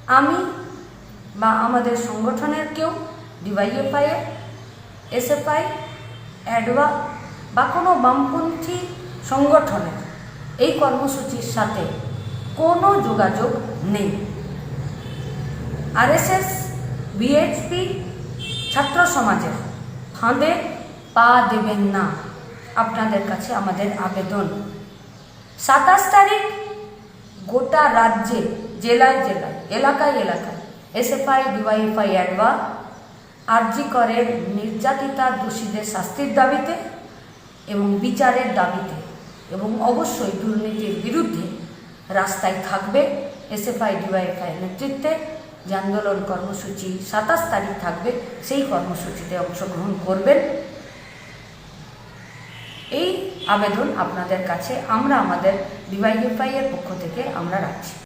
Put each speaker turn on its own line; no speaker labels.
আমি বা আমাদের সংগঠনের কেউ ডিওয়াইএফআই, এসএফআই, অ্যাডওয়া বা কোনো বামপন্থী সংগঠনের এই কর্মসূচির সাথে কোনো যোগাযোগ নেই। আরএসএস, বিএইচপি, ছাত্র সমাজের ফাঁদে পা দেবেন না, আপনাদের কাছে আমাদের আবেদন। 27 তারিখ গোটা রাজ্যে, জেলায় জেলায়, এলাকায় এলাকায় এসএফআই, ডিওয়াইএফআই, অ্যাডওয়া আরজি করের নির্যাতিতা দোষীদের শাস্তির দাবিতে এবং বিচারের দাবিতে এবং অবশ্যই দুর্নীতির বিরুদ্ধে রাস্তায় থাকবে। এসএফআই, ডিওয়াইএফআই নেতৃত্বে যে আন্দোলন কর্মসূচি 27 তারিখ থাকবে, সেই কর্মসূচিতে অংশগ্রহণ করবেন। এই আবেদন আপনাদের কাছে আমরা আমাদের ডিওয়াইএফআই এর পক্ষ থেকে আমরা রাখছি।